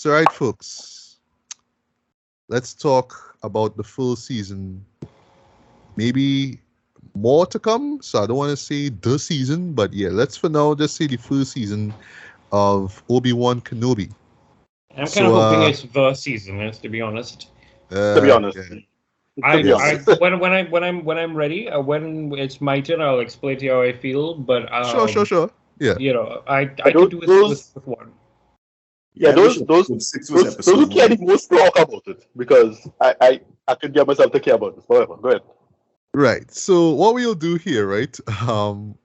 So, right, folks, let's talk about the full season. Maybe more to come. So, I don't want to say the season, but yeah, let's for now just say the full season of Obi-Wan Kenobi. I'm kind of So, hoping it's the season, to be honest. To be honest, yeah, to be yes, honest. When I'm ready, when it's my turn, I'll explain to you how I feel. But sure. Yeah, I Those, could do those with one. yeah, Yeah, we should stick to an those who episode care one. the most talk about it because I could get myself to care about this. However, go ahead. right. So what we'll do here, right?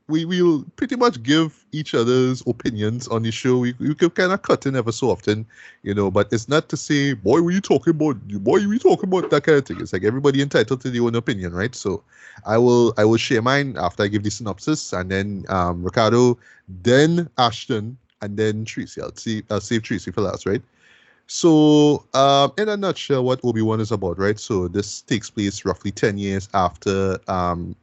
We will pretty much give each other's opinions on the show. We could kind of cut in ever so often, but it's not to say, boy, what you talking about? Boy, we talking about that kind of thing. It's like everybody entitled to their own opinion, right? So I will share mine after I give the synopsis, and then Ricardo, then Ashton, and then Tracy. I'll save Tracy for last, right? So, in a nutshell, what Obi-Wan is about, right? So this takes place roughly 10 years after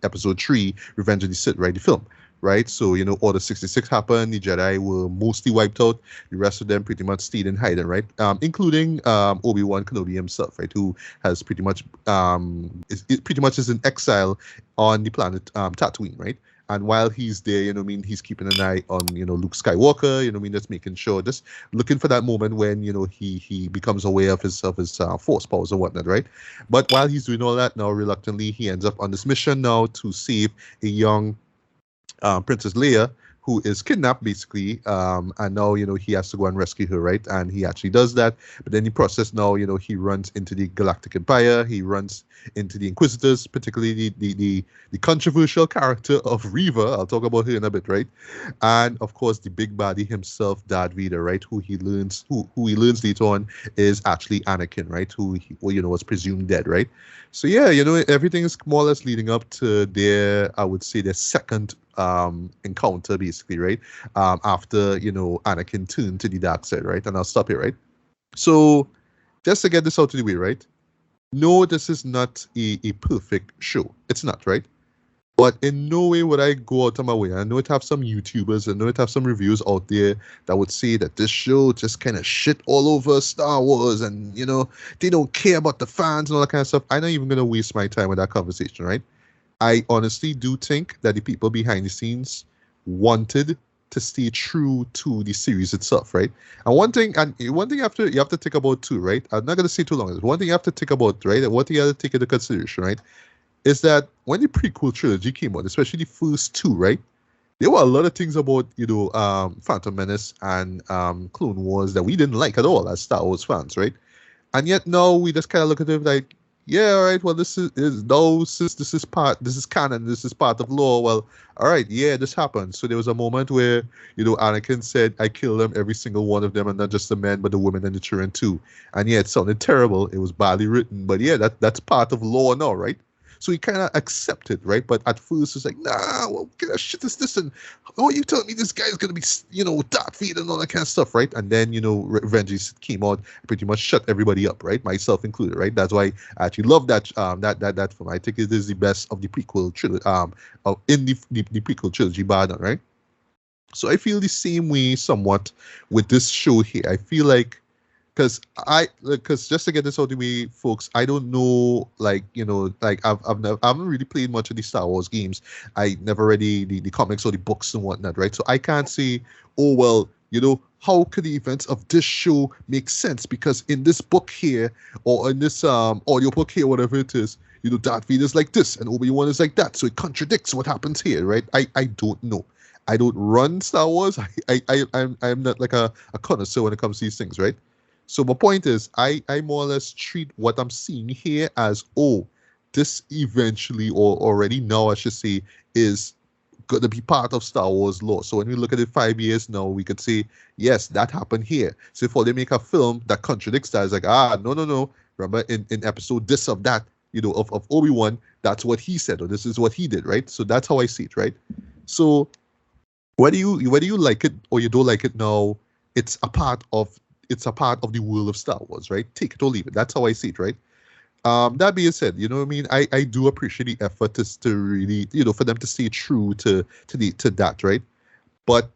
Episode 3, Revenge of the Sith, right? The film, right? So, Order 66 happened. The Jedi were mostly wiped out. The rest of them pretty much stayed in hiding, right? Including Obi-Wan Kenobi himself, right? Who has pretty much pretty much is in exile on the planet Tatooine, right? And while he's there, he's keeping an eye on, Luke Skywalker, just making sure, just looking for that moment when, he becomes aware of his force powers and whatnot, right? But while he's doing all that now, reluctantly, he ends up on this mission now to save a young Princess Leia, who is kidnapped basically, and now he has to go and rescue her, right? And he actually does that, but then in the process now he runs into the Galactic Empire, he runs into the Inquisitors, particularly the controversial character of Reva. I'll talk about her in a bit, right? And of course the big baddie himself, Darth Vader, right? Who he learns later on is actually Anakin, right? Who was presumed dead, right? So yeah, everything is more or less leading up to I would say their second encounter, basically, right? After Anakin turned to the dark side, right? And I'll stop here, right? So just to get this out of the way, right? No, this is not a perfect show. It's not, right? But in no way would I go out of my way. I know it have some YouTubers, I know it have some reviews out there that would say that this show just kind of shit all over Star Wars and, they don't care about the fans and all that kind of stuff. I'm not even going to waste my time with that conversation, right? I honestly do think that the people behind the scenes wanted to stay true to the series itself, right? And one thing you have to think about too, right? I'm not going to say too long. One thing you have to think about, right? And one thing you have to take into consideration, right? Is that when the prequel trilogy came out, especially the first two, right? There were a lot of things about, Phantom Menace and Clone Wars that we didn't like at all as Star Wars fans, right? And yet now we just kind of look at it like, yeah, all right, well, this is no, since this is canon, this is part of lore, well, all right, yeah, this happened. So there was a moment where, Anakin said, I killed them, every single one of them, and not just the men, but the women and the children too. And yeah, it sounded terrible. It was badly written, but yeah, that's part of lore now, right? So he kind of accepted, right? But at first it's like, nah, what kind of shit is this? And oh, you telling me this guy's gonna be, Darth Vader and all that kind of stuff, right? And then, Revenge came out, pretty much shut everybody up, right? Myself included, right? That's why I actually love that that film. I think it is the best of the prequel trilogy, in the prequel trilogy, bar none, right? So I feel the same way somewhat with this show here. I feel like because just to get this out of the way, folks, I don't know, like, I haven't really played much of the Star Wars games. I never read the comics or the books and whatnot, right? So I can't say, oh well, how could the events of this show make sense? Because in this book here, or in this audio book here, whatever it is, Darth Vader is like this and Obi-Wan is like that, so it contradicts what happens here, right? I don't know. I don't run Star Wars. I'm not like a connoisseur when it comes to these things, right? So my point is, I more or less treat what I'm seeing here as, oh, this eventually, or already now, I should say, is going to be part of Star Wars lore. So when we look at it 5 years now, we could say, yes, that happened here. So before they make a film that contradicts that, it's like, no. Remember in episode this of that, of Obi-Wan, that's what he said, or this is what he did, right? So that's how I see it, right? So whether you like it or you don't like it now, it's a part of the world of Star Wars, right? Take it or leave it. That's how I see it, right? That being said, what I mean? I do appreciate the effort to really, for them to stay true to that, right? But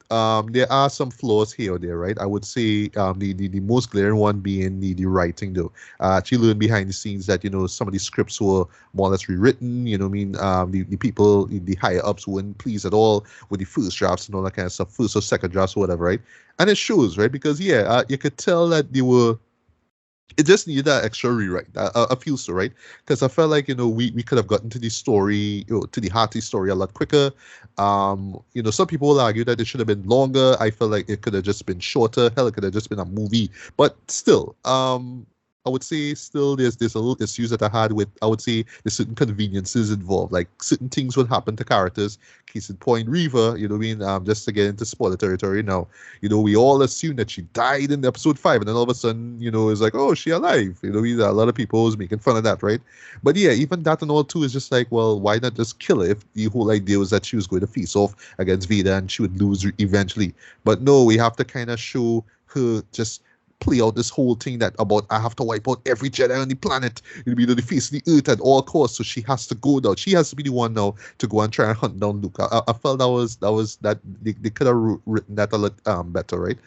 there are some flaws here or there, right? I would say the most glaring one being the writing, though. I actually learned behind the scenes that, some of the scripts were more or less rewritten. You know what I mean? The people, the higher ups weren't pleased at all with the first drafts and all that kind of stuff, first or second drafts or whatever, right? And it shows, right? Because, yeah, you could tell that they were. It just needed that extra rewrite. I feel so, right? Because I felt like, we could have gotten to the story, to the hearty story a lot quicker. Some people will argue that it should have been longer. I felt like it could have just been shorter. Hell, it could have just been a movie. But still, I would say still there's a little issues that I had with, I would say there's certain conveniences involved. Like certain things would happen to characters. Case in point, Reva, you know what I mean? Just to get into spoiler territory now, we all assume that she died in episode 5, and then all of a sudden, it's like, oh, she alive. A lot of people was making fun of that, right? But yeah, even that and all too is just like, well, why not just kill her if the whole idea was that she was going to face off against Vader and she would lose eventually. But no, we have to kind of show her just play out this whole thing that about I have to wipe out every Jedi on the planet, the face of the earth at all costs. So she has to go down. She has to be the one now to go and try and hunt down Luke. I felt that they could have written that a lot better, right?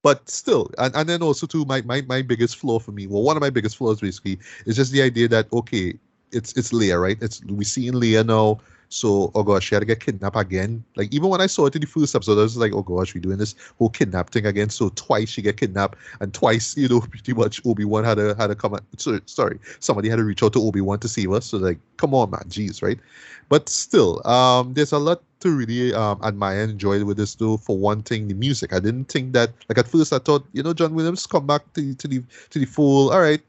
But still, and then also too, my biggest flaw for me, well, one of my biggest flaws basically is just the idea that okay, it's Leia, right? We see in Leia now. So, oh gosh, she had to get kidnapped again. Like, even when I saw it in the first episode, I was like, oh gosh, we're doing this whole kidnap thing again. So twice she get kidnapped, and twice, pretty much Obi-Wan had to come. Sorry, somebody had to reach out to Obi-Wan to save us. So like, come on, man, jeez, right? But still, there's a lot to really admire and enjoy with this though. For one thing, the music. I didn't think that. Like at first, I thought, John Williams come back to the fold. All right.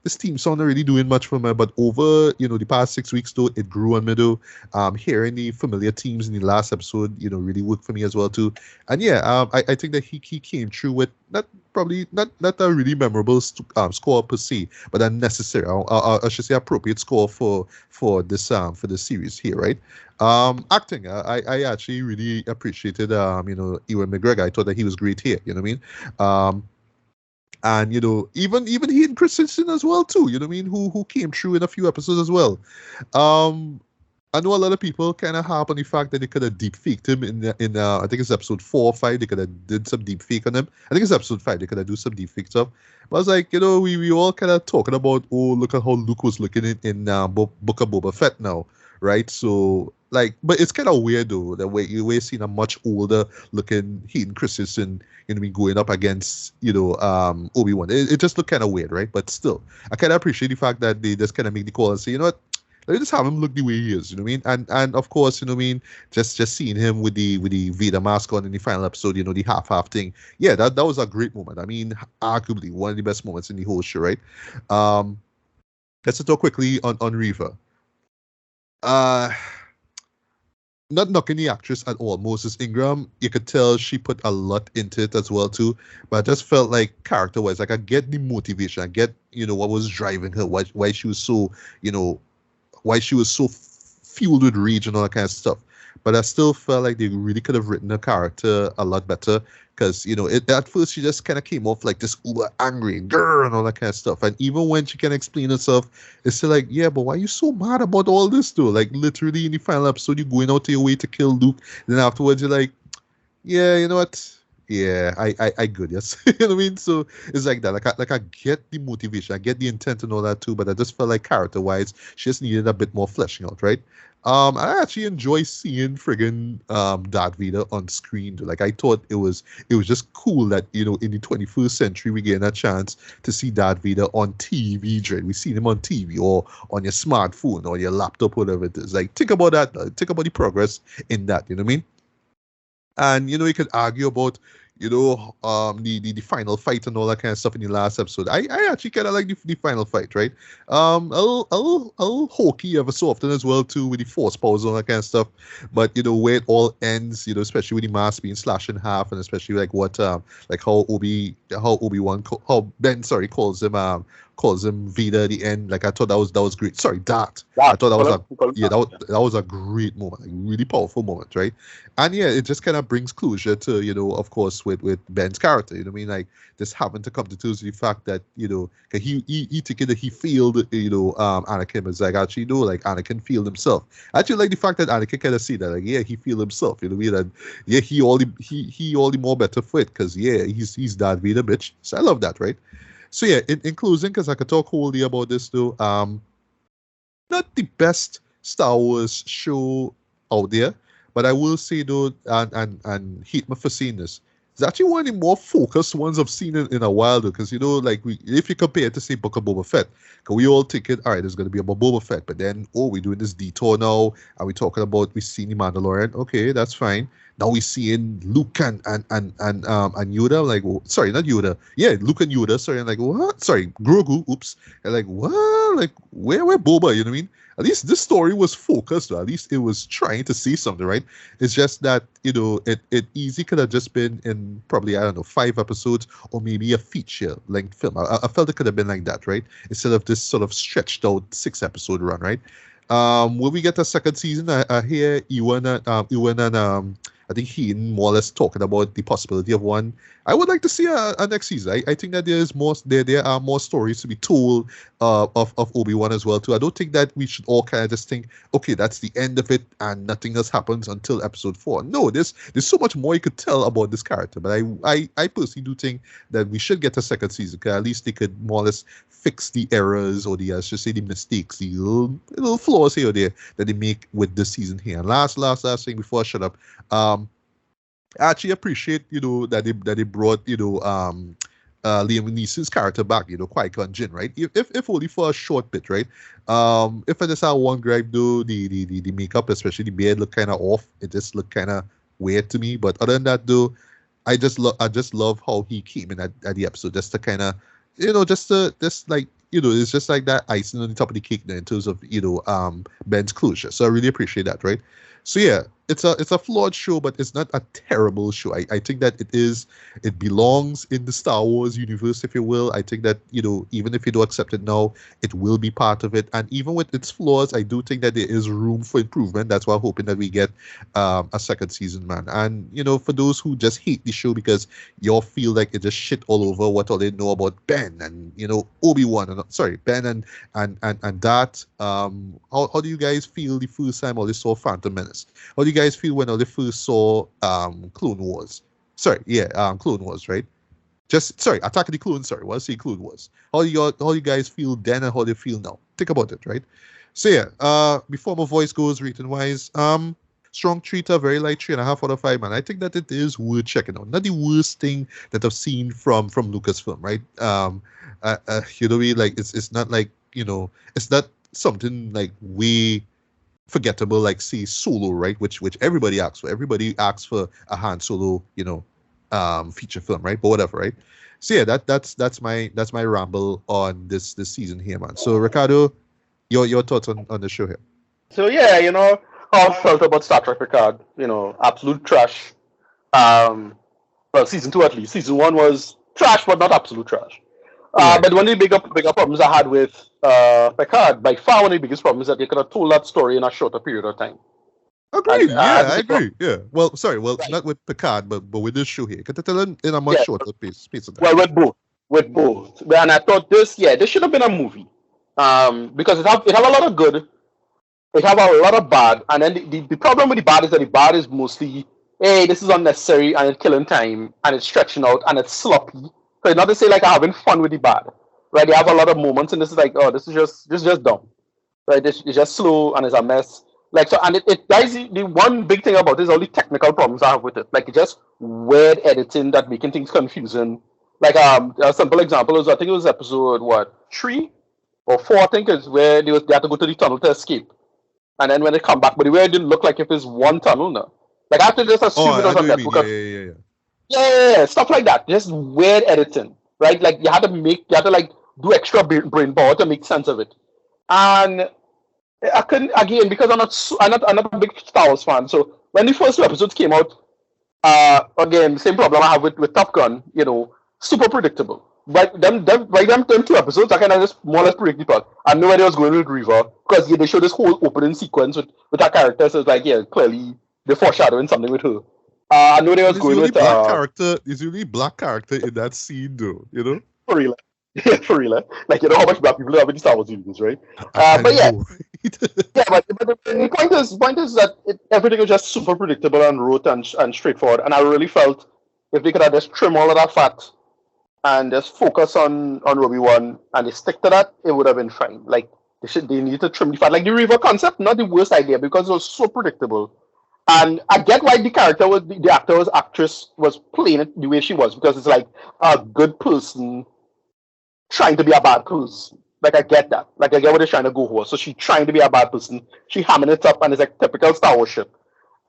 This team song not really doing much for me, but over the past 6 weeks though, it grew on me though. Hearing the familiar themes in the last episode, really worked for me as well too. And yeah, I think that he came through with not a really memorable score per se, but a necessary, I should say, appropriate score for this series here, right? Acting, I actually really appreciated Ewan McGregor. I thought that he was great here. You know what I mean? And even Hayden Christensen as well too. You know what I mean? Who came through in a few episodes as well. I know a lot of people kind of harp on the fact that they could have deep faked him in I think it's episode 4 or 5. They could have did some deep fake on him. I think it's episode 5. They could have do some deep fake stuff. But I was like, we all kind of talking about, oh, look at how Luke was looking in Book of Boba Fett now, right? So like, but it's kind of weird though that we're seeing a much older looking Hayden Christensen, going up against Obi-Wan. It just looked kind of weird, right? But still, I kind of appreciate the fact that they just kind of make the call and say, you know what, let me just have him look the way he is. You know what I mean? And of course, just seeing him with the Vader mask on in the final episode, the half thing. Yeah, that was a great moment. I mean, arguably one of the best moments in the whole show, right? Let's talk quickly on Reva. Not knocking the actress at all. Moses Ingram, you could tell she put a lot into it as well too. But I just felt like character-wise, like I get the motivation, I get what was driving her, why she was so fueled with rage and all that kind of stuff. But I still felt like they really could have written her character a lot better because at first she just kind of came off like this uber angry girl and all that kind of stuff. And even when she can explain herself, it's still like, yeah, but why are you so mad about all this though? Like literally in the final episode, you're going out of your way to kill Luke. Then afterwards, you're like, yeah, you know what? Yeah, I good, yes. You know what I mean? So it's like that. Like I get the motivation, I get the intent and all that too, but I just felt like character-wise, she just needed a bit more fleshing out, right? I actually enjoy seeing friggin' Darth Vader on screen. Like I thought it was just cool that in the 21st century we get a chance to see Darth Vader on TV, Dread. We seen him on TV or on your smartphone or your laptop, whatever it is. Like think about that. Think about the progress in that. You know what I mean? And you could argue about the final fight and all that kind of stuff in the last episode. I actually kind of like the final fight, right? A little hokey ever so often as well too with the force powers and all that kind of stuff. But where it all ends, especially with the mask being slashed in half, and especially like what how Ben calls him calls him Vader at the end. Like I thought that was great. Sorry, Dart. I thought that was a great moment, like really powerful moment, right? And yeah, it just kind of brings closure to, you know, of course, with Ben's character. You know what I mean? Like just having to come to terms with the fact that, you know, he thinking that he failed, you know, Anakin. Is like actually no, like Anakin failed himself. I actually like the fact that Anakin kind of see that, like, yeah, he failed himself. You know what I mean? And yeah, he all the more better for it, because yeah, he's Darth Vader, bitch. So I love that, right? So yeah, in closing, because I could talk wholly about this though, not the best Star Wars show out there, but I will say though, and hate me for saying this, it's actually one of the more focused ones I've seen in a while though, because you know, like if you compare it to say Book of Boba Fett, because we all thinking, all right, there's going to be about Boba Fett, but then we're doing this detour now, and we're talking about we seen the Mandalorian. Okay, that's fine. Now we seeing Luke and Yoda. Like, sorry, not Yoda. Yeah, Luke and Yoda. Sorry, I'm like, what? Sorry, Grogu. Oops. And like, what? Like, where Boba? You know what I mean? At least this story was focused. At least it was trying to say something, right? It's just that, you know, it easy could have just been in probably, I don't know, 5 episodes or maybe a feature-length film. I felt it could have been like that, right? Instead of this sort of stretched out 6-episode run, right? When we get a second season, I hear Ewan and I think he more or less talking about the possibility of one. I would like to see a next season. I think that there are more stories to be told of Obi-Wan as well too. I don't think that we should all kind of just think, okay, that's the end of it and nothing else happens until episode 4. No, there's so much more you could tell about this character. But I personally do think that we should get a second season, because at least they could more or less fix the errors or the the mistakes, the little flaws here or there that they make with this season here. And last thing before I shut up, I actually appreciate, you know, that they brought, you know, Liam Neeson's character back, you know, Qui-Gon Jinn, right? If only for a short bit, right? If I just have one gripe though, the makeup, especially the beard, looked kind of off. It just looked kind of weird to me. But other than that though, I just love how he came in at the episode, just to kind of, you know, just like, you know, it's just like that icing on the top of the cake there in terms of, you know, Ben's closure. So I really appreciate that, right? So yeah, it's a flawed show, but it's not a terrible show. I think that it belongs in the Star Wars universe, if you will. I think that, you know, even if you don't accept it now, it will be part of it. And even with its flaws, I do think that there is room for improvement. That's why I'm hoping that we get a second season, man. And, you know, for those who just hate the show because y'all feel like it just shit all over what all they know about Ben and, you know, Obi-Wan, Ben and that, how do you guys feel the first time all they saw Phantom Menace? How do you guys feel when they first saw Clone Wars? Clone Wars, right? Attack of the Clones, Clone Wars. How do you guys feel then and how do you feel now? Think about it, right? So yeah, before my voice goes rating wise, strong treater, very light 3.5 out of 5, man. I think that it is worth checking out. Not the worst thing that I've seen from Lucasfilm, right? You know, like it's not like, you know, it's not something like way forgettable like say Solo, right? Which everybody asks for. Everybody asks for a Han Solo, you know, feature film, right? But whatever, right? So yeah, that's my ramble on this season here, man. So Ricardo, your thoughts on the show here. So yeah, you know how I felt about Star Trek Picard. You know, absolute trash. Well, season 2 at least. Season 1 was trash, but not absolute trash. But one of the bigger problems I had with Picard, by far one of the biggest problems, is that they could have told that story in a shorter period of time. Agreed. I agree. Yeah. Well, right. Not with Picard, but with this show here. Could tell in a much shorter pace of time. Well, with both. And I thought this should have been a movie, because it have a lot of good, it have a lot of bad, and then the problem with the bad is that the bad is mostly, hey, this is unnecessary and it's killing time and it's stretching out and it's sloppy. So not to say like I'm having fun with the bad, right? They have a lot of moments, and this is like, oh, this is just dumb, right? It's just slow and it's a mess. Like so, and it guys, the one big thing about this is all the technical problems I have with it. Like it's just weird editing that making things confusing. Like a simple example is I think it was episode 3 or 4, I think, is where they had to go to the tunnel to escape, and then when they come back, but the way it didn't look like if it's one tunnel now. Like I have to just assume it was on that. Yeah, stuff like that. Just weird editing, right? Like you had to like do extra brain power to make sense of it. And I couldn't, again, because I'm not a big Star Wars fan. So when the first 2 episodes came out, again, same problem I have with Top Gun. You know, super predictable. But them 2 episodes, I kind of just more or less predict the plot. I knew where they was going with River because they showed this whole opening sequence with her character. So it's like, yeah, clearly they're foreshadowing something with her. I knew they was going with There's really black character in that scene, though. You know, for real. Yeah, for real. Like, you know how much black people have in Star Wars movies, right? But yeah, yeah. But the point is that everything is just super predictable and rote and straightforward. And I really felt if they could have just trim all of that fat and just focus on Obi-Wan and they stick to that, it would have been fine. Like they need to trim the fat. Like the River concept, not the worst idea because it was so predictable. And I get why the actress was playing it the way she was because it's like a good person trying to be a bad person. Like I get that. Like I get what they're trying to go for. So she's trying to be a bad person. She hamming it up and it's like typical Star Wars shit.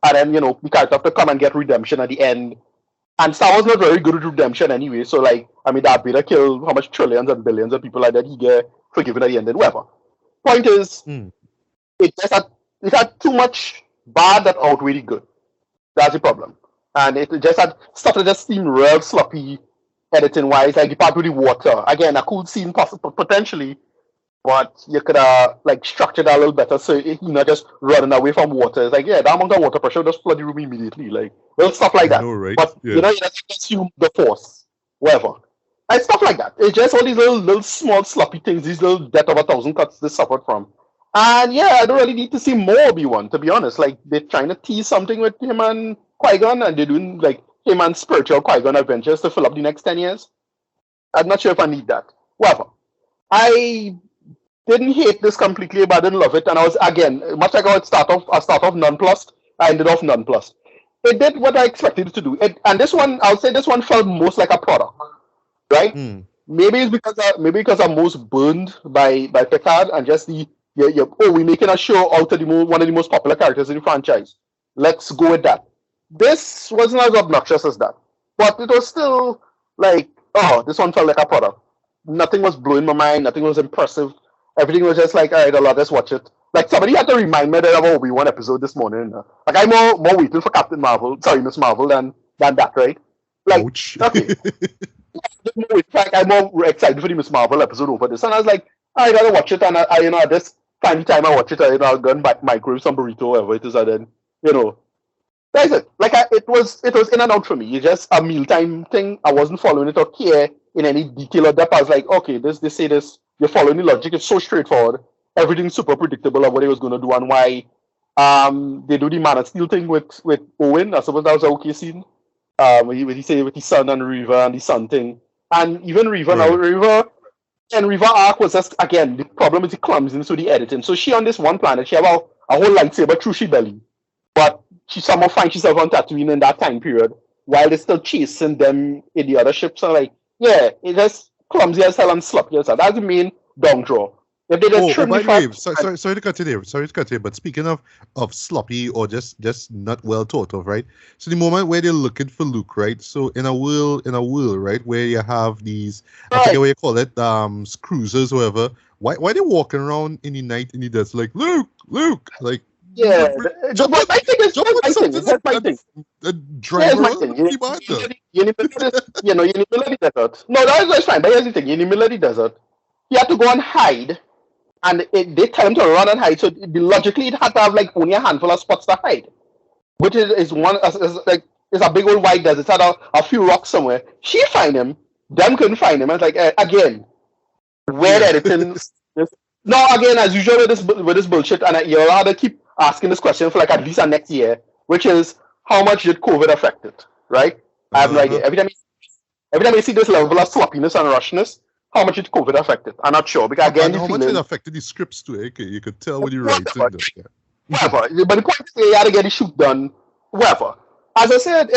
And then, you know, the character have to come and get redemption at the end. And Star Wars not very good at redemption anyway. So like, I mean, that Vader killed how much trillions and billions of people like that he get forgiven at the end and whatever. Point is, it had too much bad that outweighed the good. That's the problem. And it just had stuff that just seemed real sloppy editing wise, like the part with the water. Again, a cool scene potentially, but you could have like structured that a little better so you're not just running away from water. It's like, yeah, that amount of water pressure just flood the room immediately. Like, well, stuff like that. I know, right? But yeah. you know, you just assume the force, whatever. And stuff like that. It's just all these little small sloppy things, these little death of 1,000 cuts they suffered from. And yeah, I don't really need to see more Obi-Wan, to be honest. Like, they're trying to tease something with him and Qui-Gon, and they're doing like him and spiritual Qui-Gon adventures to fill up the next 10 years. I'm not sure if I need that. Whatever. I didn't hate this completely, but I didn't love it. And I was, again, much like I start off nonplussed, I ended off nonplussed. It did what I expected it to do. And this one, I'll say this one felt most like a product. Right? Maybe it's because I'm most burned by Picard and just we're making a show out of one of the most popular characters in the franchise. Let's go with that. This wasn't as obnoxious as that. But it was still like, oh, this one felt like a product. Nothing was blowing my mind, nothing was impressive. Everything was just like, all right, let's watch it. Like somebody had to remind me that I have an Obi-Wan episode this morning. Like I'm more waiting for Miss Marvel than that, right? Like okay. In fact, I'm more excited for the Miss Marvel episode over this. And I was like, all right, I'll watch it. And I this time I watch it, I'll go and microwave some burrito, whatever it is, and then, that's it. Like, it was in and out for me. It's just a mealtime thing. I wasn't following it or care in any detail or depth. I was like, okay, they say this, you're following the logic. It's so straightforward. Everything's super predictable of what he was going to do and why. They do the Man of Steel thing with Owen. I suppose that was an okay scene. He say with the sun and River and the sun thing. And even River, right. River arc was just, again, the problem is the clumsiness with the editing. So she on this one planet, she have a whole lightsaber through she belly. But she somehow finds herself on Tatooine in that time period while they're still chasing them in the other ships. So like, yeah, it's just clumsy as hell and sloppy as hell. That's the main down draw. If they just trim by the the way, fact, sorry to cut you there. But speaking of sloppy or just not well thought of, right? So the moment where they're looking for Luke, right? So in a world, right, where you have these, I forget what you call it, cruisers, or whatever. Why they walking around in the night in the desert like Luke, like. Yeah, that's my thing. That's my thing. The driver, my thing. You're in the middle of the desert. No, that's fine. But here's the thing: you're in the middle of the desert. You have to go and hide, and they tell him to run and hide. So logically, it had to have like only a handful of spots to hide, which is it's a big old wide desert. It had a few rocks somewhere. She find him. Them couldn't find him. I was like, again, weird editing. No, again, as usual with this bullshit, and you'll have to keep asking this question for like at least next year, which is how much did COVID affect it, right? I have no idea. Every time I see this level of sloppiness and rushness, how much did COVID affect it? I'm not sure because again, how much it affected the scripts too. Okay, you could tell when you write it. Whatever. But the point is, you had to get the shoot done. Whatever. As I said,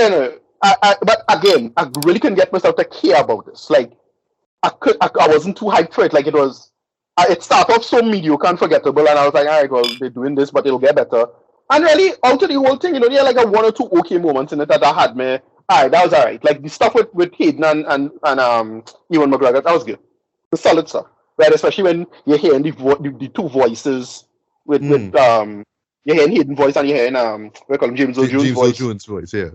but again, I really couldn't get myself to care about this. Like, I wasn't too hyped for it. Like it was. It started off so mediocre and forgettable, and I was like, all right, well, they're doing this, but it'll get better. And really, out of the whole thing, there are like a one or two okay moments in it that I had me. All right, that was all right. Like the stuff with Hayden and Ewan McGregor, that was good. The solid stuff, right? Especially when you're hearing the two voices with you're hearing Hayden voice and you're hearing we call him James Earl Jones voice. Jones voice, yeah.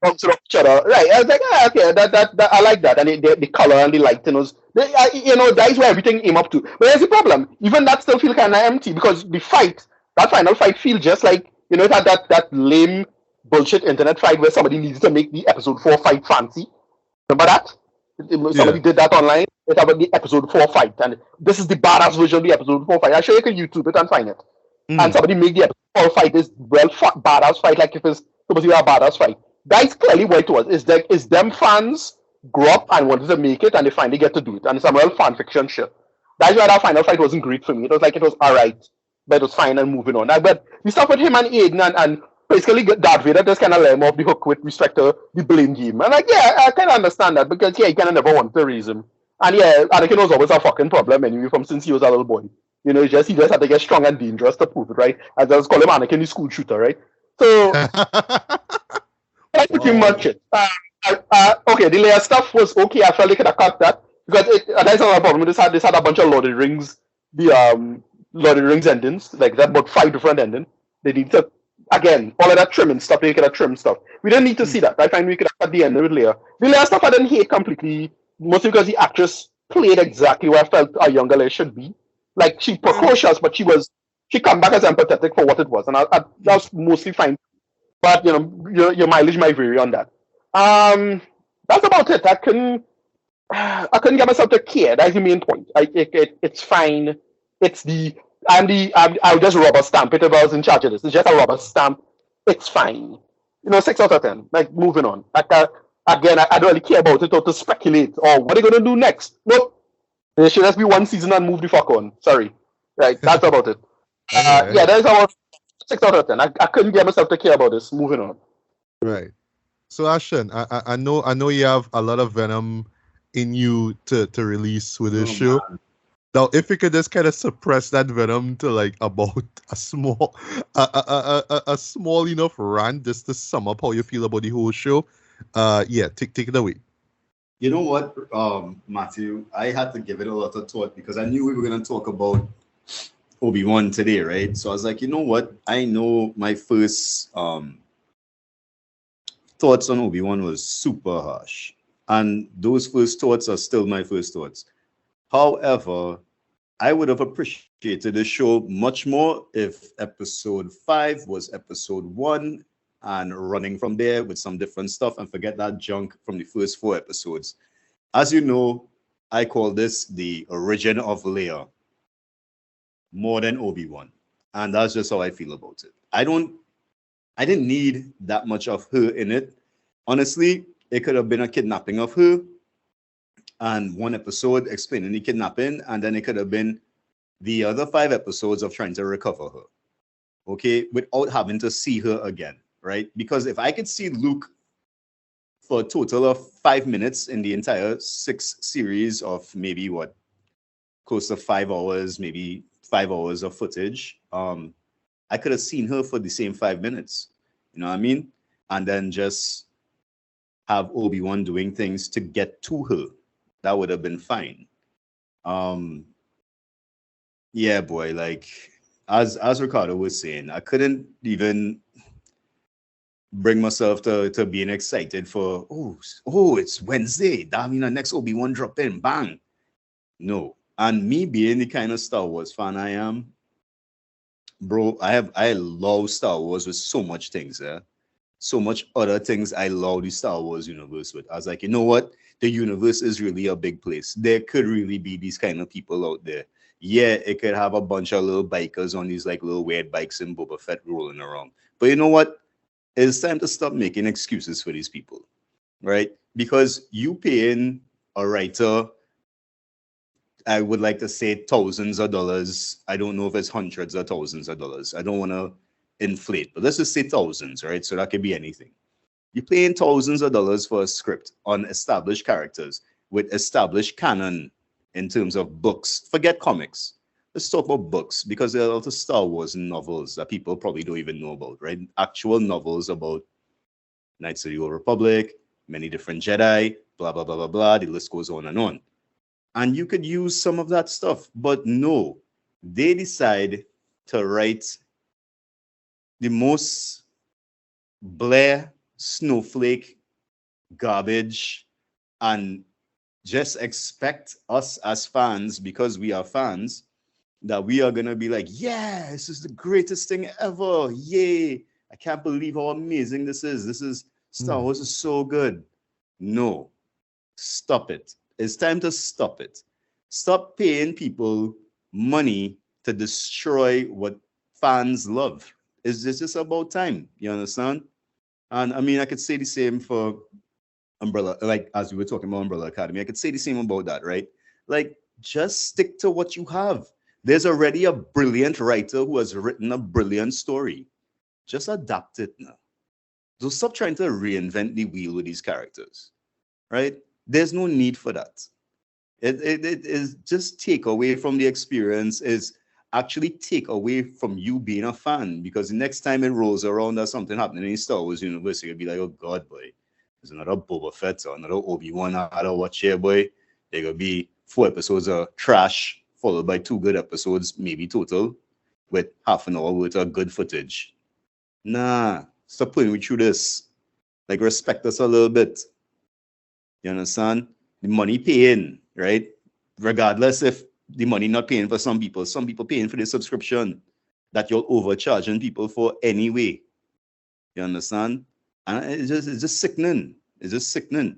Bounce off each other. Right. I was like, okay, that I like that. And the color and the lighting was, that is where everything came up to. But here's the problem. Even that still feel kind of empty because that final fight, feel just like, it had that lame bullshit internet fight where somebody needed to make the episode 4 fight fancy. Remember that? Somebody did that online. It's about the episode 4 fight. And this is the badass version of the episode 4 fight. I'm sure you can YouTube it and find it. And somebody make the episode 4 fight this badass fight like if it's supposed to be a badass fight. That's clearly what it was. Is them fans grew up and wanted to make it and they finally get to do it. And it's some real fan fiction shit. That's why that final fight wasn't great for me. It was like it was alright, but it was fine and moving on. But the stuff with him and Aiden and basically Darth Vader just kind of let him off the hook with respect to the blame game. And like, yeah, I kind of understand that because he kind of never wanted to raise him. And yeah, Anakin was always a fucking problem anyway from since he was a little boy. He just had to get strong and dangerous to prove it, right? I just call him Anakin the school shooter, right? So that's pretty much it. Okay, the layer stuff was okay. I felt they could have cut that because that's another problem. This had a bunch of Lord of the Rings, Lord of the Rings endings, like that, about 5 different endings. They need to again all of that trimming stuff. They could have trimmed stuff. We didn't need to see that. I find we could have cut the end with Leia. The Leia stuff I didn't hate completely, mostly because the actress played exactly what I felt a younger Leia should be. Like she precocious, but she come back as empathetic for what it was, and that was mostly fine. But your mileage might vary on that. That's about it. I couldn't get myself to care. That's the main point. It's fine. I'll just rubber stamp it if I was in charge of this. It's just a rubber stamp. It's fine. 6 out of 10. Like moving on. Again, I don't really care about it or to speculate or what are they gonna do next. Nope. There should just be one season and move the fuck on. Sorry. Right. That's about it. Yeah, that is about 6 out of 10. I couldn't get myself to care about this. Moving on. Right. So Ashton, I know you have a lot of venom in you to release with this show. Man. Now, if you could just kind of suppress that venom to like about a small enough rant just to sum up how you feel about the whole show, take it away. You know what, Matthew? I had to give it a lot of thought because I knew we were going to talk about Obi-Wan today, right? So I was like, you know what? I know my first thoughts on Obi-Wan was super harsh. And those first thoughts are still my first thoughts. However, I would have appreciated the show much more if episode 5 was episode 1 and running from there with some different stuff and forget that junk from the first 4 episodes. As you know, I call this the origin of Leia more than Obi-Wan. And that's just how I feel about it. I didn't need that much of her in it. Honestly, it could have been a kidnapping of her and 1 episode explaining the kidnapping, and then it could have been the other 5 episodes of trying to recover her. Okay, without having to see her again. Right? Because if I could see Luke for a total of 5 minutes in the entire 6 series of maybe close to 5 hours, maybe 5 hours of footage, I could have seen her for the same 5 minutes. You know what I mean? And then just have Obi-Wan doing things to get to her. That would have been fine. Yeah, boy, like as Ricardo was saying, I couldn't even bring myself to being excited for it's Wednesday. That means the next Obi-Wan drop in, bang. No. And me being the kind of Star Wars fan I am, bro, I love Star Wars with so much things, so much other things I love the Star Wars universe with. I was like, you know what? The universe is really a big place. There could really be these kind of people out there. Yeah, it could have a bunch of little bikers on these like little weird bikes and Boba Fett rolling around. But you know what? It's time to stop making excuses for these people, right? Because you paying a writer, I would like to say thousands of dollars. I don't know if it's hundreds or thousands of dollars. I don't want to inflate, but let's just say thousands, right? So that could be anything. You're paying thousands of dollars for a script on established characters with established canon in terms of books. Forget comics. Let's talk about books, because there are a lot of Star Wars novels that people probably don't even know about, right? Actual novels about Knights of the Old Republic, many different Jedi, blah, blah, blah, blah, blah. The list goes on and on. And you could use some of that stuff, but no, they decide to write the most Blair snowflake garbage and just expect us as fans, because we are fans, that we are going to be like, yeah, this is the greatest thing ever. Yay. I can't believe how amazing this is. This is Star Wars is so good. No, stop it. It's time to stop it. Stop paying people money to destroy what fans love. It's just about time. You understand? And I mean, I could say the same for Umbrella, like as we were talking about Umbrella Academy, I could say the same about that, right? Like, just stick to what you have. There's already a brilliant writer who has written a brilliant story. Just adapt it now. So stop trying to reinvent the wheel with these characters, right? There's no need for that. It is just take away from the experience, is actually take away from you being a fan, because the next time it rolls around or something happening in Star Wars universe, you'll be like, oh God, boy, there's another Boba Fett or another Obi-Wan I gotta watch here, boy. There gonna be 4 episodes of trash, followed by 2 good episodes, maybe total, with half an hour worth of good footage. Nah, stop putting me through this. Like, respect us a little bit. You understand? The money paying, right? Regardless if the money not paying for some people paying for the subscription that you're overcharging people for anyway. You understand? And it's just sickening. It's just sickening.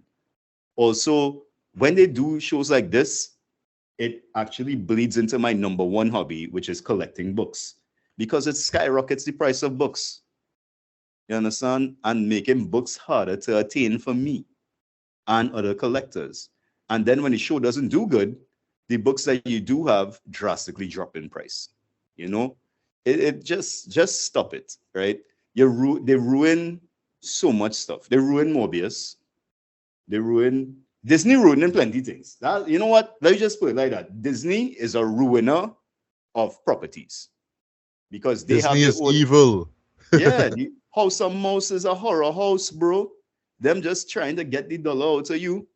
Also, when they do shows like this, it actually bleeds into my number 1 hobby, which is collecting books, because it skyrockets the price of books. You understand? And making books harder to attain for me and other collectors. And then when the show doesn't do good, the books that you do have drastically drop in price. You know, it just stop it, right? They ruin so much stuff. They ruin Morbius. They ruin Disney, ruining plenty things. That, you know what? Let me just put it like that. Disney is a ruiner of properties, because they Disney have is evil. Yeah, the House of Mouse is a horror house, bro. Them just trying to get the dollar out of you.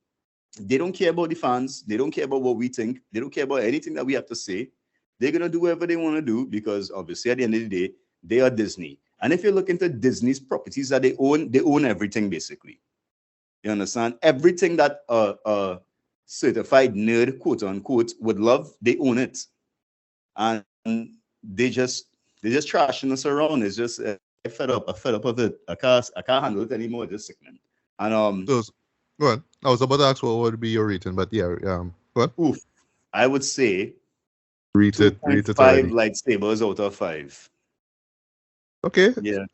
They don't care about the fans. They don't care about what we think. They don't care about anything that we have to say. They're going to do whatever they want to do, because obviously at the end of the day, they are Disney. And if you look into Disney's properties that they own everything basically. You understand? Everything that a certified nerd, quote unquote, would love, they own it. And they just trashing us around. It's just I'm fed up of it. I can't handle it anymore. It's just sickening. And So, go on. I was about to ask what would be your rating, but yeah, go on. oof, I would say Rate it 5 already. lightsabers out of 5. Okay. Yeah.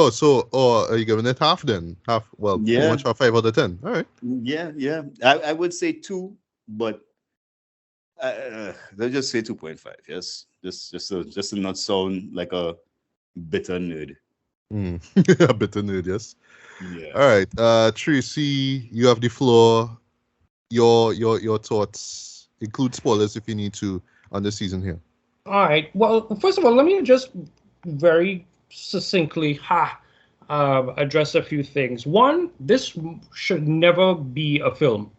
So are you giving it half then? Half, well, pretty Yeah. much 5 out of 10. All right. Yeah. I would say 2, but let's just say 2.5. Yes, just to not sound like a bitter nerd. A bitter nerd, yes. Yeah. All right. Tracy, you have the floor. Your thoughts, include spoilers if you need to, on the season here. All right. Well, first of all, let me just very succinctly address a few things. One, this should never be a film.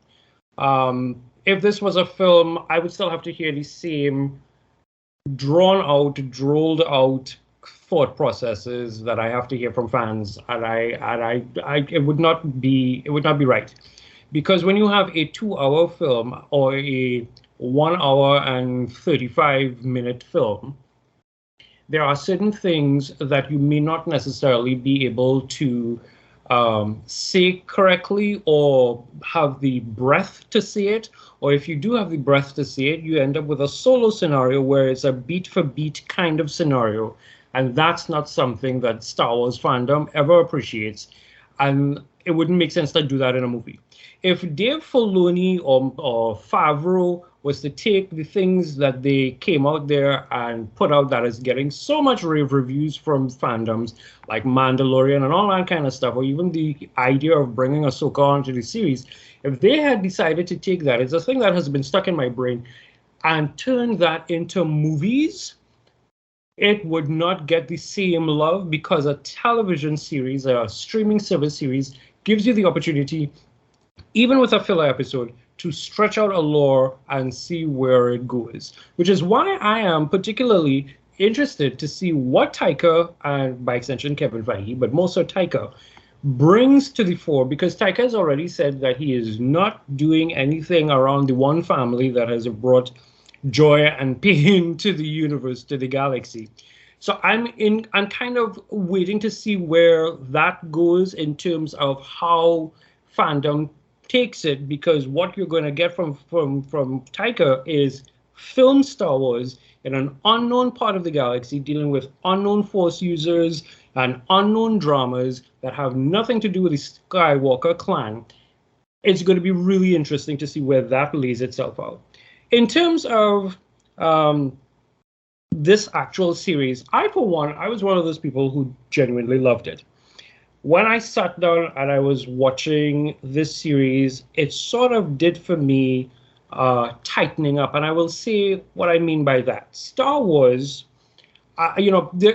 If this was a film, I would still have to hear the same drawn out, drolled out thought processes that I have to hear from fans, and it would not be right, because when you have a 2-hour film or a 1 hour and 35-minute film, there are certain things that you may not necessarily be able to say correctly or have the breath to say it. Or if you do have the breath to say it, you end up with a solo scenario where it's a beat for beat kind of scenario. And that's not something that Star Wars fandom ever appreciates. And it wouldn't make sense to do that in a movie. If Dave Filoni or Favreau was to take the things that they came out there and put out that is getting so much rave reviews from fandoms, like Mandalorian and all that kind of stuff, or even the idea of bringing Ahsoka onto the series, if they had decided to take that, it's a thing that has been stuck in my brain, and turn that into movies, it would not get the same love, because a television series, a streaming service series, gives you the opportunity, even with a filler episode, to stretch out a lore and see where it goes. Which is why I am particularly interested to see what Taika, and by extension Kevin Feige, but more so Taika, brings to the fore, because Taika has already said that he is not doing anything around the one family that has brought joy and pain to the universe, to the galaxy. So I'm kind of waiting to see where that goes in terms of how fandom takes it, because what you're going to get from Taika is film Star Wars in an unknown part of the galaxy, dealing with unknown Force users and unknown dramas that have nothing to do with the Skywalker clan. It's going to be really interesting to see where that lays itself out. In terms of this actual series, I was one of those people who genuinely loved it. When I sat down and I was watching this series, it sort of did for me tightening up. And I will say what I mean by that. Star Wars, I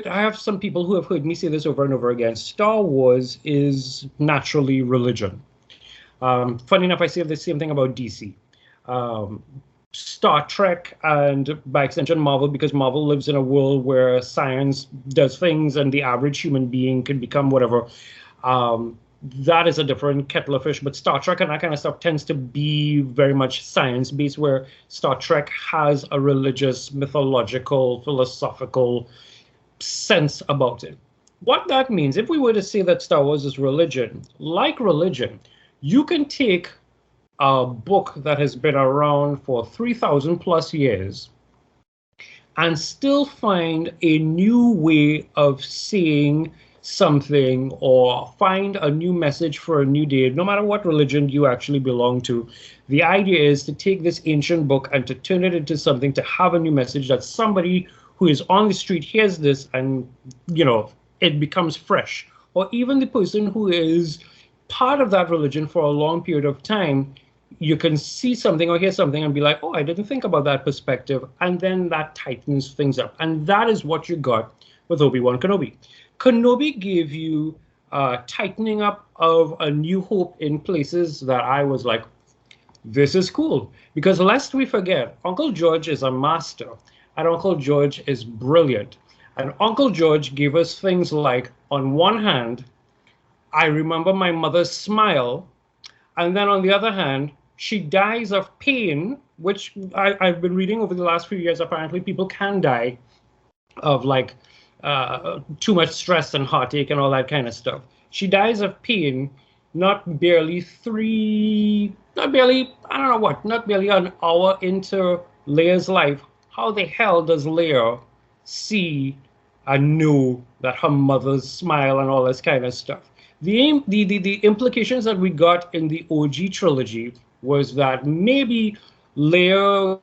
have some people who have heard me say this over and over again. Star Wars is naturally religion. Funny enough, I say the same thing about DC. Star Trek, and by extension Marvel, because Marvel lives in a world where science does things and the average human being can become whatever. That is a different kettle of fish, but Star Trek and that kind of stuff tends to be very much science-based, where Star Trek has a religious, mythological, philosophical sense about it. What that means, if we were to say that Star Wars is religion, like religion, you can take a book that has been around for 3,000 plus years and still find a new way of saying something, or find a new message for a new day, no matter what religion you actually belong to. The idea is to take this ancient book and to turn it into something, to have a new message that somebody who is on the street hears this and, it becomes fresh. Or even the person who is part of that religion for a long period of time, you can see something or hear something and be like, oh, I didn't think about that perspective. And then that tightens things up. And that is what you got with Obi-Wan Kenobi. Kenobi gave you tightening up of A New Hope in places that I was like, this is cool. Because lest we forget, Uncle George is a master, and Uncle George is brilliant. And Uncle George gave us things like, on one hand, I remember my mother's smile, and then on the other hand, she dies of pain, which I've been reading over the last few years. Apparently people can die of too much stress and heartache and all that kind of stuff. She dies of pain, not barely an hour into Leia's life. How the hell does Leia see and know that her mother's smile and all this kind of stuff? The implications that we got in the OG trilogy was that maybe Leia,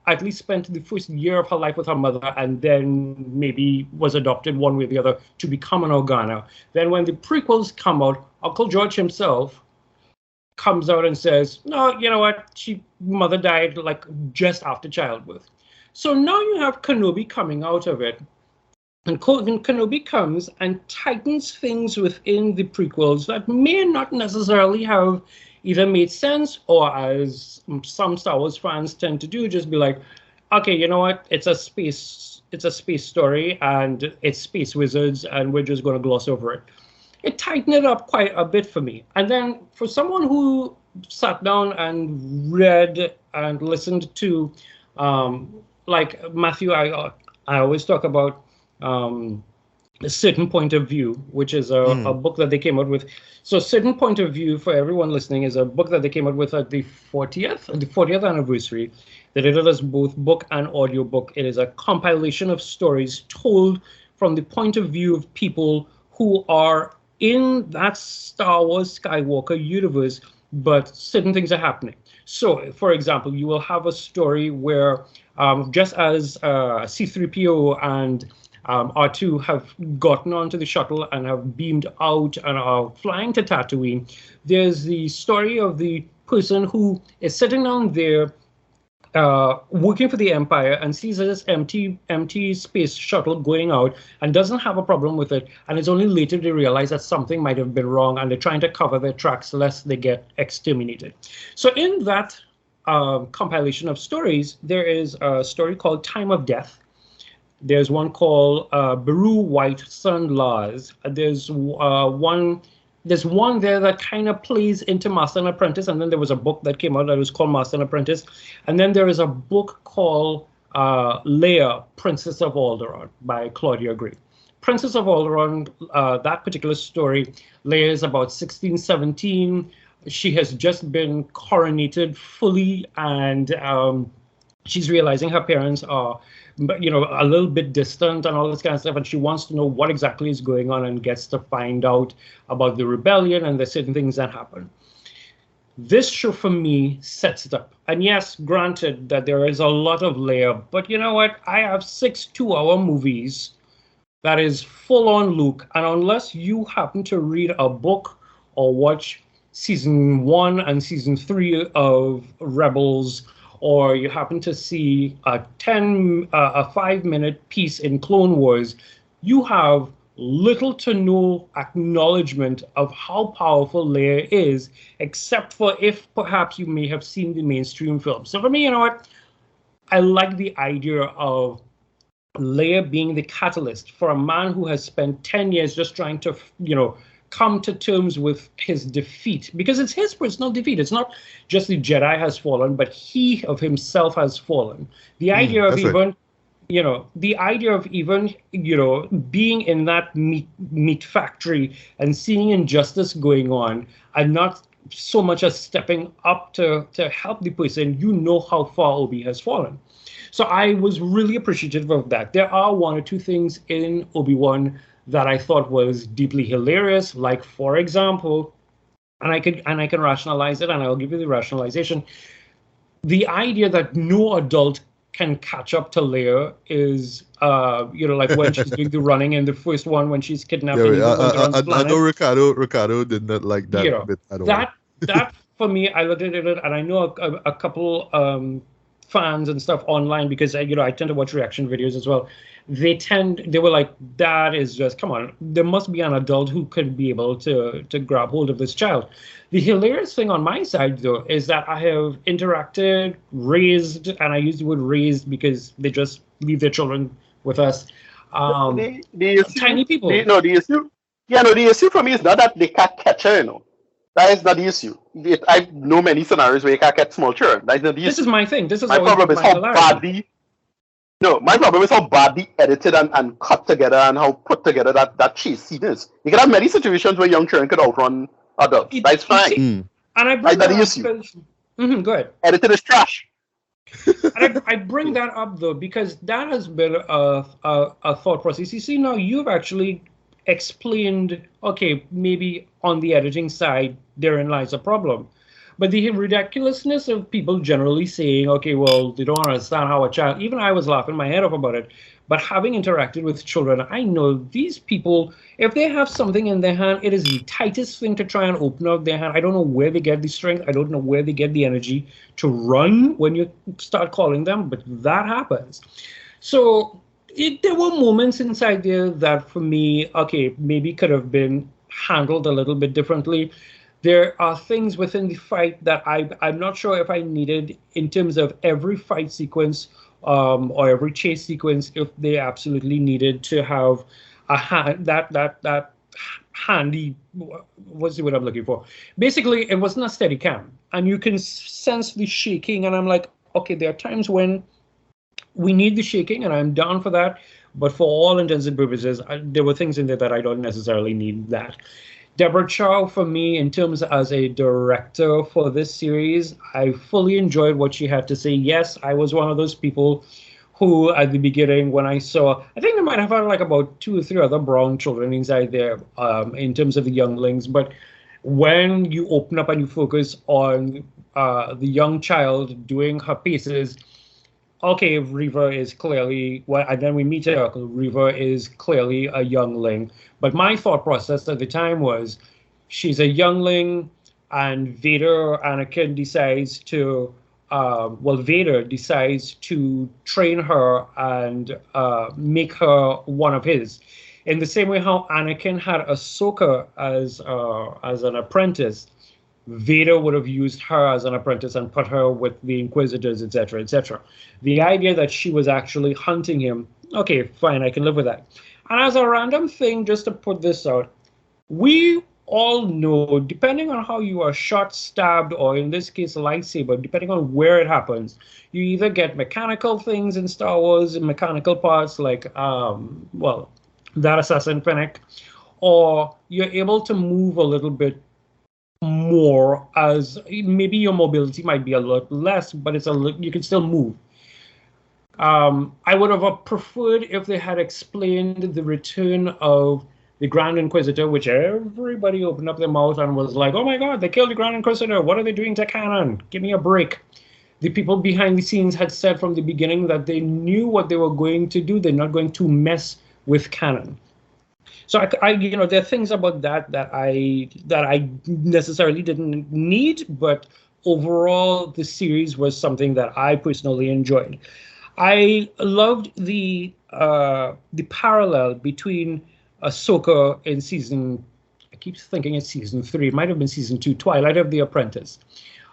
at least spent the first year of her life with her mother, and then maybe was adopted one way or the other to become an Organa. Then when the prequels come out, Uncle George himself comes out and says, no, you know what, mother died just after childbirth. So now you have Kenobi coming out of it. And Kenobi comes and tightens things within the prequels that may not necessarily have either made sense, or, as some Star Wars fans tend to do, just be like, okay, you know what? It's a space story, and it's space wizards, and we're just going to gloss over it. It tightened it up quite a bit for me. And then for someone who sat down and read and listened to, Matthew, I always talk about A Certain Point of View, which is a book that they came out with. So Certain Point of View, for everyone listening, is a book that they came out with at the 40th anniversary. They did it as both book and audio book. It is a compilation of stories told from the point of view of people who are in that Star Wars Skywalker universe, but certain things are happening. So, for example, you will have a story where just as C-3PO and R2 have gotten onto the shuttle and have beamed out and are flying to Tatooine, there's the story of the person who is sitting down there working for the Empire and sees this empty space shuttle going out and doesn't have a problem with it. And it's only later they realize that something might have been wrong, and they're trying to cover their tracks lest they get exterminated. So in that compilation of stories, there is a story called Time of Death. There's one called Beru White Sun Laws. There's one there's one there that kind of plays into Master and Apprentice, and then there was a book that came out that was called Master and Apprentice, and then there is a book called Leia, Princess of Alderaan by Claudia Gray. Princess of Alderaan, that particular story, Leia is about 16, 17. She has just been coronated fully, and she's realizing her parents are, a little bit distant and all this kind of stuff, and she wants to know what exactly is going on and gets to find out about the rebellion and the certain things that happen. This show, for me, sets it up. And yes, granted that there is a lot of Leia, but you know what? I have 6 2-hour movies that is full-on Luke, and unless you happen to read a book or watch season 1 and season 3 of Rebels, or you happen to see a 5-minute piece in Clone Wars, you have little to no acknowledgement of how powerful Leia is, except for if perhaps you may have seen the mainstream film. So for me, you know what? I like the idea of Leia being the catalyst for a man who has spent 10 years just trying to, come to terms with his defeat, because it's his personal defeat. It's not just the Jedi has fallen, but he of himself has fallen. The idea of even, being in that meat factory and seeing injustice going on and not so much as stepping up to help the person, how far Obi has fallen. So I was really appreciative of that. There are 1 or 2 things in Obi-Wan that I thought was deeply hilarious, like, for example, and I can rationalize it, and I'll give you the rationalization. The idea that no adult can catch up to Leia is, like when she's doing the running in the first one, when she's kidnapping. I know Ricardo did not like that bit at all. That for me, I looked at it, and I know a couple fans and stuff online, because I tend to watch reaction videos as well. They were like, that is just, come on, there must be an adult who could be able to grab hold of this child. The hilarious thing on my side, though, is that I have interacted, raised, and I use the word raised because they just leave their children with us. Tiny people. The issue for me is not that they can't catch her, That is not the issue. I know many scenarios where you can't catch small children. That is not the issue. This is my thing. This is my problem is how badly. No, my problem is how badly edited and cut together and how put together that chase scene is. You can have many situations where young children could outrun adults. That's fine. And I bring that up because, go ahead. Edited is trash. And I bring that up though because that has been a thought process. You see, now you've actually explained. Okay, maybe on the editing side, therein lies a problem. But the ridiculousness of people generally saying, okay, well, they don't understand how a child, even I was laughing my head off about it, but having interacted with children, I know these people, if they have something in their hand, it is the tightest thing to try and open up their hand. I don't know where they get the strength. I don't know where they get the energy to run when you start calling them, but that happens. So there were moments inside there that for me, okay, maybe could have been handled a little bit differently. There are things within the fight that I'm not sure if I needed in terms of every fight sequence or every chase sequence, if they absolutely needed to have a that handy, what's the word I'm looking for? Basically, it wasn't a steady cam. And you can sense the shaking. And I'm like, okay, there are times when we need the shaking, and I'm down for that. But for all intents and purposes, there were things in there that I don't necessarily need that. Deborah Chow, for me, in terms as a director for this series, I fully enjoyed what she had to say. Yes, I was one of those people who, at the beginning, when I saw, I think they might have had like about 2 or 3 other brown children inside there in terms of the younglings. But when you open up and you focus on the young child doing her paces, okay, Reva is clearly, and then we meet her, Reva is clearly a youngling. But my thought process at the time was, she's a youngling, and Anakin decides to, Vader decides to train her and make her one of his. In the same way how Anakin had Ahsoka as an apprentice, Vader would have used her as an apprentice and put her with the Inquisitors, etc., etc. The idea that she was actually hunting him, okay, fine, I can live with that. And as a random thing, just to put this out, we all know, depending on how you are shot, stabbed, or in this case, a lightsaber, depending on where it happens, you either get mechanical things in Star Wars, mechanical parts like, well, that assassin Fennec, or you're able to move a little bit more, as maybe your mobility might be a lot less, but it's you can still move. I would have preferred if they had explained the return of the Grand Inquisitor, which everybody opened up their mouth and was like, oh my God, they killed the Grand Inquisitor. What are they doing to canon? Give me a break. The people behind the scenes had said from the beginning that they knew what they were going to do. They're not going to mess with canon. So there are things about that I necessarily didn't need, but overall the series was something that I personally enjoyed. I loved the parallel between Ahsoka in I keep thinking it's season 3, it might have been season 2, Twilight of the Apprentice,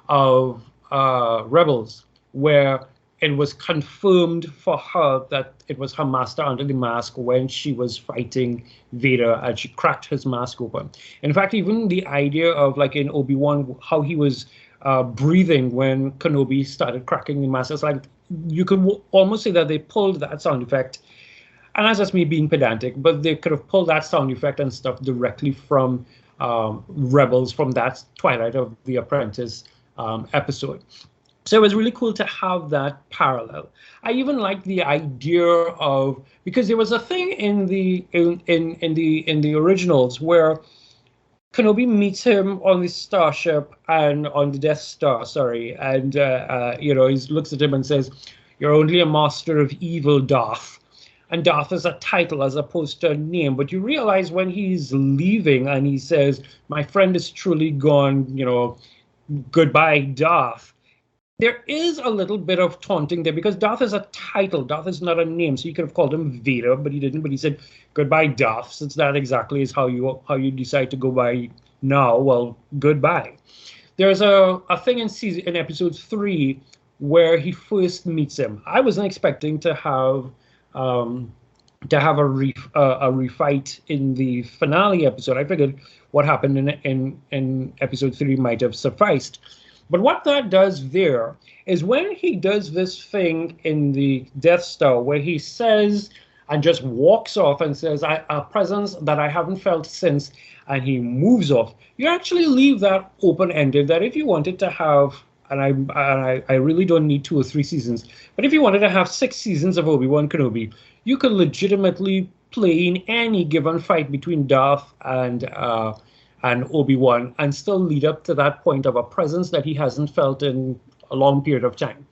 of Rebels, where it was confirmed for her that it was her master under the mask when she was fighting Vader and she cracked his mask open. In fact, even the idea of, like in Obi-Wan, how he was breathing when Kenobi started cracking the mask, it's like you could almost say that they pulled that sound effect. And that's just me being pedantic, but they could have pulled that sound effect and stuff directly from Rebels, from that Twilight of the Apprentice episode. So it was really cool to have that parallel. I even liked the idea of, because there was a thing in the originals where Kenobi meets him on the starship and on the Death Star, and he looks at him and says, "You're only a master of evil, Darth." And Darth is a title as opposed to a name. But you realize when he's leaving and he says, "My friend is truly gone, goodbye, Darth." There is a little bit of taunting there because Darth is a title. Darth is not a name. So you could have called him Vader, but he didn't. But he said, "Goodbye, Darth." Since that exactly is how you decide to go by now, well, goodbye. There's a thing in episode 3 where he first meets him. I wasn't expecting to have a refight in the finale episode. I figured what happened in episode 3 might have sufficed. But what that does there is when he does this thing in the Death Star where he says and just walks off and says, "A presence that I haven't felt since," and he moves off, you actually leave that open-ended, that if you wanted to have, and I really don't need 2 or 3 seasons, but if you wanted to have 6 seasons of Obi-Wan Kenobi, you could legitimately play in any given fight between Darth and Obi-Wan and still lead up to that point of a presence that he hasn't felt in a long period of time.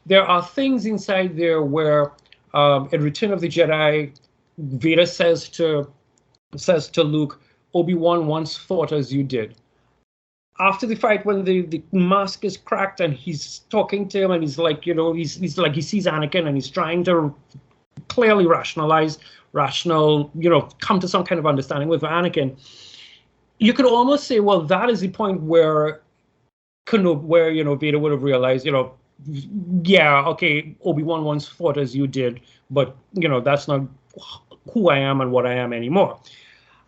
There are things inside there where in Return of the Jedi, Vader says to Luke, "Obi-Wan once thought as you did." After the fight, when the mask is cracked and he's talking to him and he's like, he's like, he sees Anakin and he's trying to clearly come to some kind of understanding with Anakin. You could almost say, well, that is the point where Vader would have realized, yeah, okay, Obi-Wan once thought as you did, but that's not who I am and what I am anymore.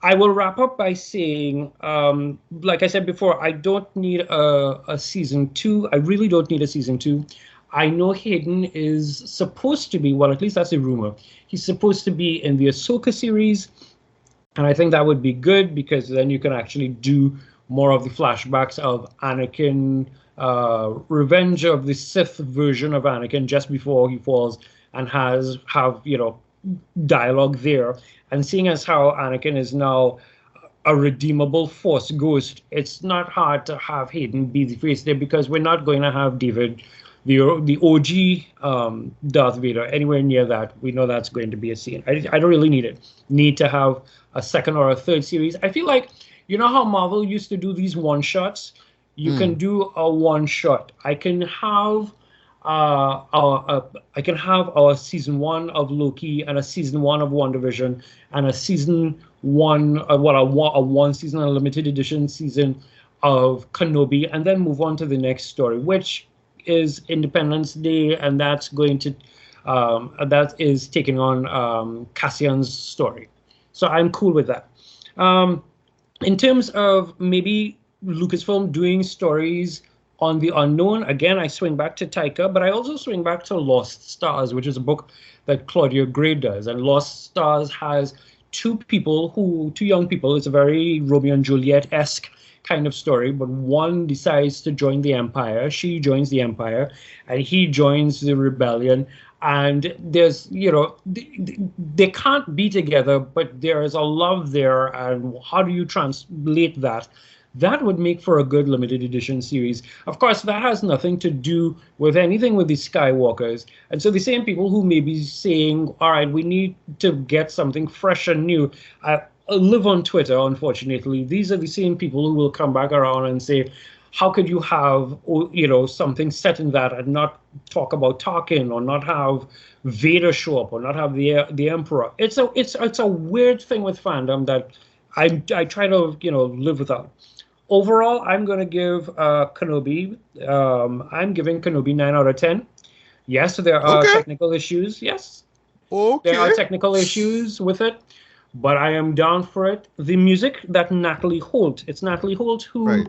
I will wrap up by saying, like I said before, I don't need a season 2. I really don't need a season 2. I know Hayden is supposed to be, well, at least that's a rumor. He's supposed to be in the Ahsoka series. And I think that would be good because then you can actually do more of the flashbacks of Anakin, Revenge of the Sith version of Anakin just before he falls, and have dialogue there. And seeing as how Anakin is now a redeemable Force ghost, it's not hard to have Hayden be the face there because we're not going to have David, the OG Darth Vader, anywhere near that. We know that's going to be a scene. I don't really need to have a second or a third series. I feel like, how Marvel used to do these one-shots? You can do a one-shot. I can have our season 1 of Loki and a season 1 of WandaVision and a season 1, a 1 season, a limited edition season of Kenobi, and then move on to the next story, which is Independence Day, and that's going to that is taking on Cassian's story. So I'm cool with that. In terms of maybe Lucasfilm doing stories on the unknown, again, I swing back to Taika, but I also swing back to Lost Stars, which is a book that Claudia Gray does. And Lost Stars has two young people. It's a very Romeo and Juliet-esque kind of story, but one decides to join the Empire. She joins the Empire, and he joins the rebellion. And there's, they can't be together, but there is a love there. And how do you translate that? That would make for a good limited edition series. Of course, that has nothing to do with anything with the Skywalkers. And so the same people who may be saying, all right, we need to get something fresh and new. I live on Twitter, unfortunately. These are the same people who will come back around and say, how could you have, something set in that and not talk about Tarkin, or not have Vader show up, or not have the Emperor? It's a weird thing with fandom that I try to live without. Overall, I'm going to give Kenobi. I'm giving Kenobi 9 out of 10. Yes, there are technical issues. Yes, there are technical issues with it, but I am down for it. The music that Natalie Holt. It's Natalie Holt who. Right.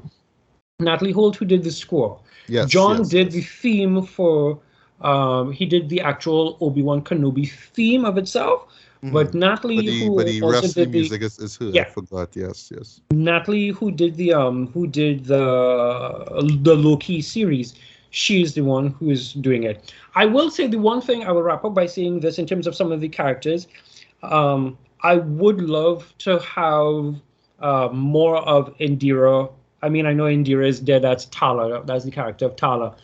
Natalie Holt, who did the score. Yes, John did the theme for, he did the actual Obi-Wan Kenobi theme of itself, but Natalie, but the also rest did of the music is her. Yeah. I forgot. Yes. Natalie, who did the Loki series, she's the one who is doing it. I will say the one thing, I will wrap up by saying this in terms of some of the characters. I would love to have more of Indira. I mean, I know Indira is dead. That's Tala. That's the character of Tala.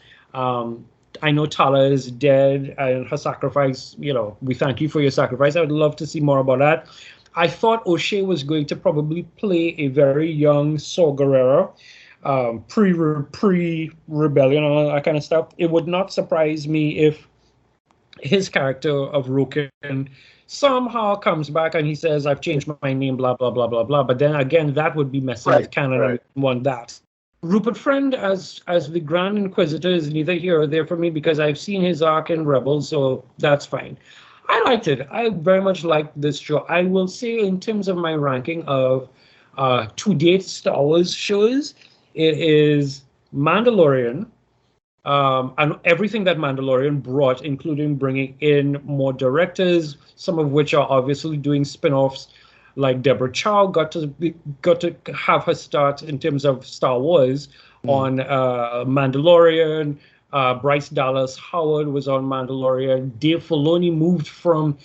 I know Tala is dead, and her sacrifice, we thank you for your sacrifice. I would love to see more about that. I thought O'Shea was going to probably play a very young Saw Gerrera, pre-rebellion and all that kind of stuff. It would not surprise me if his character of Roken somehow comes back and he says, I've changed my name, blah, blah, blah, blah, blah. But then again, that would be messing with canon. I want that. Rupert Friend as the Grand Inquisitor is neither here or there for me, because I've seen his arc in Rebels, so that's fine. I liked it. I very much liked this show. I will say, in terms of my ranking of to-date Star Wars shows, it is Mandalorian, and everything that Mandalorian brought, including bringing in more directors, some of which are obviously doing spin-offs, like Deborah Chow got to have her start in terms of Star Wars on Mandalorian. Bryce Dallas Howard was on Mandalorian. Dave Filoni moved from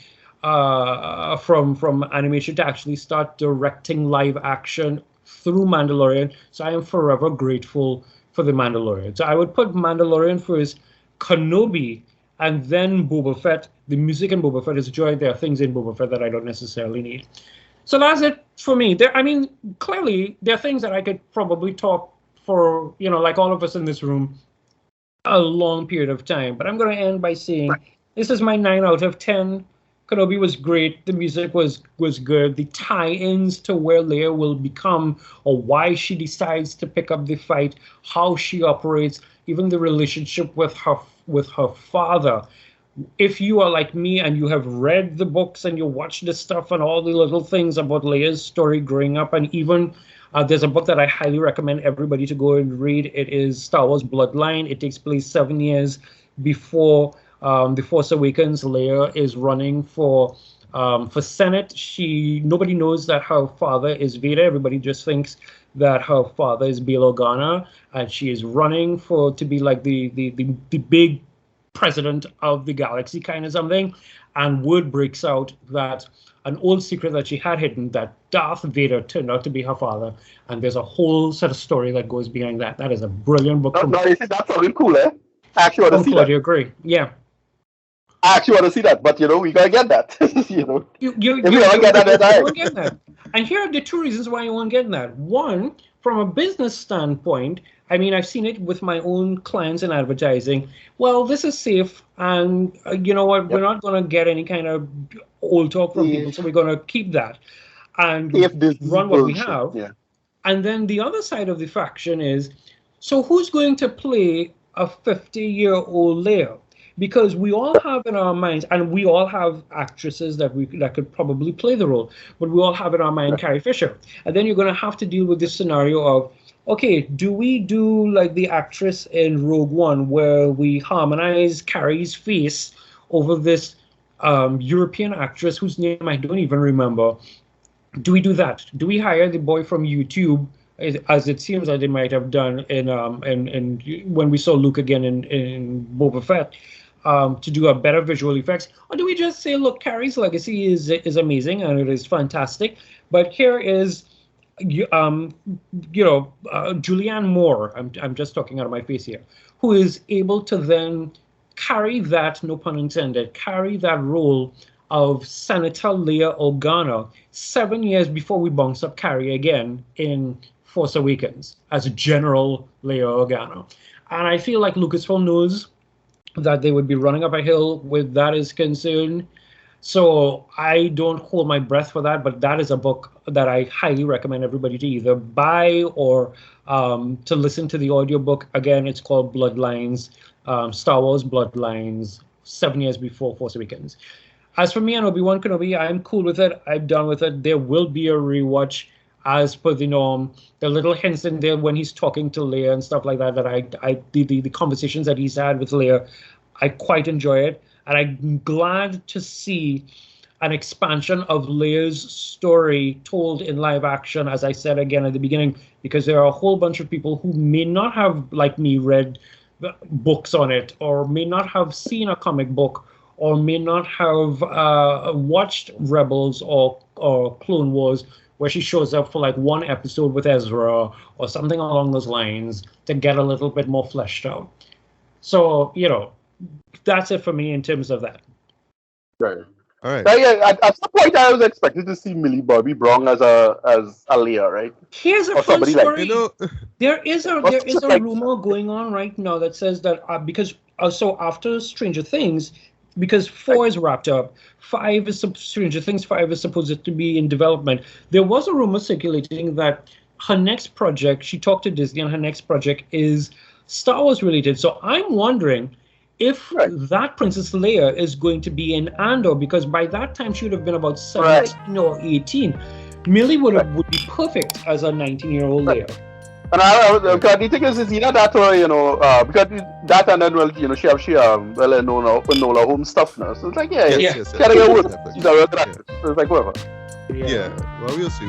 animation to actually start directing live action through Mandalorian. So I am forever grateful for the Mandalorian. So I would put Mandalorian first, Kenobi, and then Boba Fett. The music in Boba Fett is joy. There are things in Boba Fett that I don't necessarily need. So that's it for me. Clearly, there are things that I could probably talk for, like all of us in this room, a long period of time. But I'm going to end by saying this is my 9 out of 10. Kenobi was great. The music was good. The tie-ins to where Leia will become, or why she decides to pick up the fight, how she operates, even the relationship with her father. If you are like me and you have read the books and you watch the stuff and all the little things about Leia's story growing up, and even there's a book that I highly recommend everybody to go and read. It is Star Wars Bloodline. It takes place 7 years before The Force Awakens. Leia is running for Senate. Nobody knows that her father is Vader. Everybody just thinks that her father is Bail Organa, and she is running to be like the big president of the galaxy, kind of something. And word breaks out that an old secret that she had hidden, that Darth Vader turned out to be her father, and there's a whole set of story that goes behind that. That is a brilliant book. That's really cool, eh? I actually want to see that. You agree? Yeah. I actually want to see that, but we gotta get that. You won't get that. And here are the two reasons why you won't get that. One, from a business standpoint, I mean, I've seen it with my own clients in advertising. Well, this is safe, and you know what? Yep. We're not going to get any kind of old talk from people, so we're going to keep that and run what we have. Yeah. And then the other side of the faction is, so who's going to play a 50-year-old Leia? because we all have in our minds, and we all have actresses that could probably play the role, but we all have in our mind Carrie Fisher. And then you're going to have to deal with this scenario of, okay, do we do like the actress in Rogue One where we harmonize Carrie's face over this European actress whose name I don't even remember? Do we do that? Do we hire the boy from YouTube, as it seems that they might have done in when we saw Luke again in Boba Fett, to do a better visual effects? Or do we just say, look, Carrie's legacy is amazing and it is fantastic, but here is Julianne Moore, I'm just talking out of my face here, who is able to then carry that, no pun intended, carry that role of Senator Leia Organa 7 years before we bounce up Carrie again in Force Awakens as General Leia Organa. And I feel like Lucasfilm knows that they would be running up a hill with that is concerned. So I don't hold my breath for that, but that is a book that I highly recommend everybody to either buy or to listen to the audiobook. Again, it's called Bloodlines, Star Wars Bloodlines, 7 years before Force Awakens. As for me and Obi-Wan Kenobi, I'm cool with it. I'm done with it. There will be a rewatch as per the norm. The little hints in there when he's talking to Leia and stuff like that, the conversations that he's had with Leia, I quite enjoy it. And I'm glad to see an expansion of Leia's story told in live action, as I said again at the beginning, because there are a whole bunch of people who may not have, like me, read books on it, or may not have seen a comic book, or may not have watched Rebels or Clone Wars, where she shows up for like one episode with Ezra or something along those lines to get a little bit more fleshed out. So, that's it for me in terms of that. Right. All right. At some point, I was expected to see Millie Bobby Brown as a Leia, right? Here's a Or fun somebody story. like- There is a rumor going on right now that says that because so after Stranger Things, because 4 is wrapped up, Stranger Things 5 is supposed to be in development. There was a rumor circulating that her next project, she talked to Disney, and her next project is Star Wars related. So I'm wondering if that Princess Leia is going to be in Andor, because by that time she would have been about 17 or 18. Millie would be perfect as a 19-year-old Leia. And because the thing is either that or because that and then she Enola Holmes stuff now, so it's like yes, gotta get work. She's a real actress. So it's like whatever. Yeah, well, we'll see.